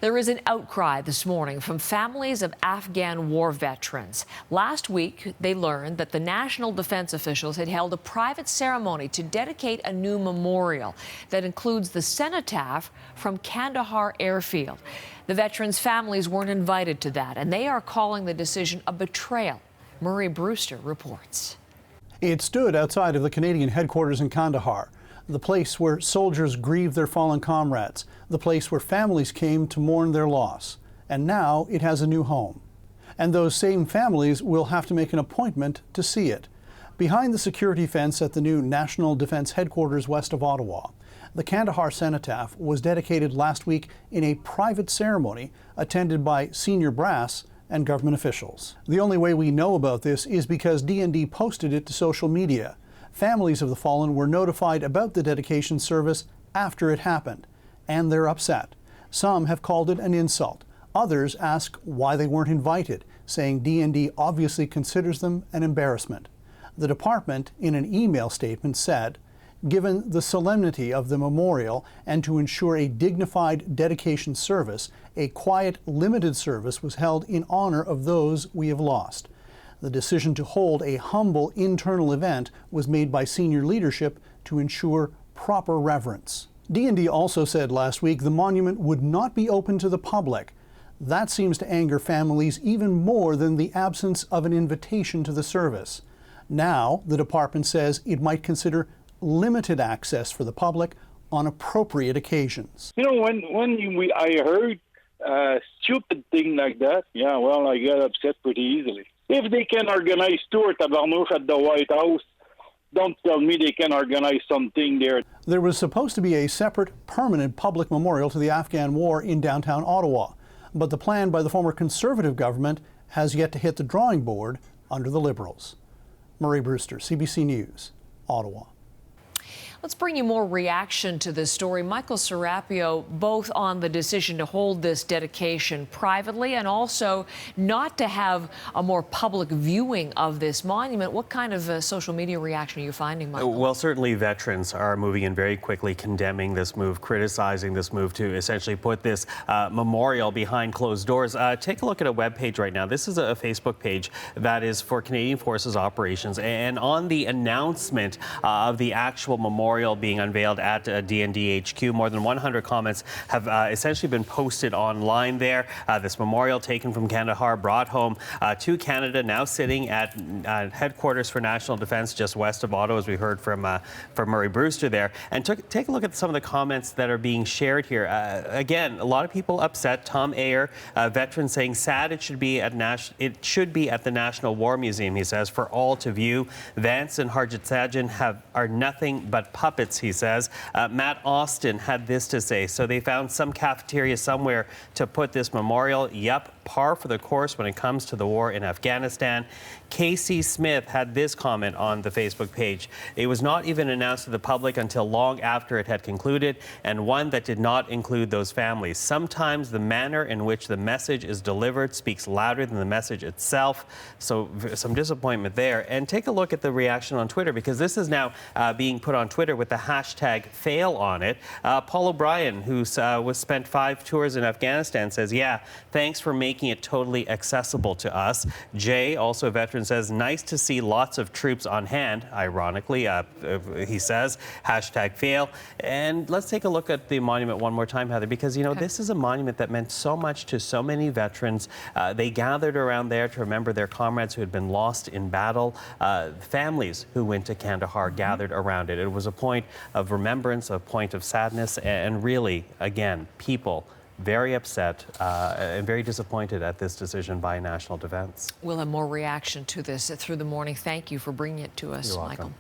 There is an outcry this morning from families of Afghan war veterans. Last week, they learned that the national defense officials had held a private ceremony to dedicate a new memorial that includes the cenotaph from Kandahar airfield. The veterans' families weren't invited to that, and they are calling the decision a betrayal. Murray Brewster reports. It stood outside of the Canadian headquarters in Kandahar, the place where soldiers grieve their fallen comrades, the place where families came to mourn their loss. And now it has a new home. And those same families will have to make an appointment to see it. Behind the security fence at the new National Defence Headquarters west of Ottawa, the Kandahar cenotaph was dedicated last week in a private ceremony attended by senior brass and government officials. The only way we know about this is because DND posted it to social media. Families of the fallen were notified about the dedication service after it happened, and they're upset. Some have called it an insult. Others ask why they weren't invited, saying DND obviously considers them an embarrassment. The department, in an email statement, said, "Given the solemnity of the memorial and to ensure a dignified dedication service, a quiet, limited service was held in honor of those we have lost. The decision to hold a humble internal event was made by senior leadership to ensure proper reverence." DND also said last week the monument would not be open to the public. That seems to anger families even more than the absence of an invitation to the service. Now, the department says it might consider limited access for the public on appropriate occasions. You know, I heard a stupid thing like that, yeah, well, I get upset pretty easily. If they can organize tour tabarnouche at the White House, don't tell me they can organize something there. There was supposed to be a separate, permanent public memorial to the Afghan war in downtown Ottawa, but the plan by the former Conservative government has yet to hit the drawing board under the Liberals. Murray Brewster, CBC News, Ottawa. Let's bring you more reaction to this story. Michael Serapio, both on the decision to hold this dedication privately and also not to have a more public viewing of this monument. What kind of social media reaction are you finding, Michael? Well, certainly veterans are moving in very quickly, condemning this move, criticizing this move to essentially put this memorial behind closed doors. Take a look at a webpage right now. This is a Facebook page that is for Canadian Forces Operations. And on the announcement of the actual memorial being unveiled at DND HQ. More than 100 comments have essentially been posted online there. This memorial taken from Kandahar, brought home to Canada, now sitting at headquarters for national defense just west of Ottawa, as we heard from Murray Brewster there. And take a look at some of the comments that are being shared here. Again, a lot of people upset. Tom Ayer, a veteran, saying sad it should be at the National War Museum, he says, for all to view. Vance and Harjit Sajjan are nothing but puppets, he says. Matt Austin had this to say. So they found some cafeteria somewhere to put this memorial. Yep, par for the course when it comes to the war in Afghanistan. Casey Smith had this comment on the Facebook page. It was not even announced to the public until long after it had concluded, and one that did not include those families. Sometimes the manner in which the message is delivered speaks louder than the message itself. So some disappointment there. And take a look at the reaction on Twitter, because this is now being put on Twitter with the hashtag fail on it. Paul O'Brien, who spent 5 tours in Afghanistan, says, yeah, thanks for making it totally accessible to us. Jay, also a veteran, says, nice to see lots of troops on hand, ironically, he says, hashtag fail. And let's take a look at the monument one more time, Heather, because, you know, this is a monument that meant so much to so many veterans. They gathered around there to remember their comrades who had been lost in battle. Families who went to Kandahar gathered around it. It was a point of remembrance, a point of sadness, and really, again, people very upset and very disappointed at this decision by National Defense. We'll have more reaction to this through the morning. Thank you for bringing it to us, You're welcome. Michael.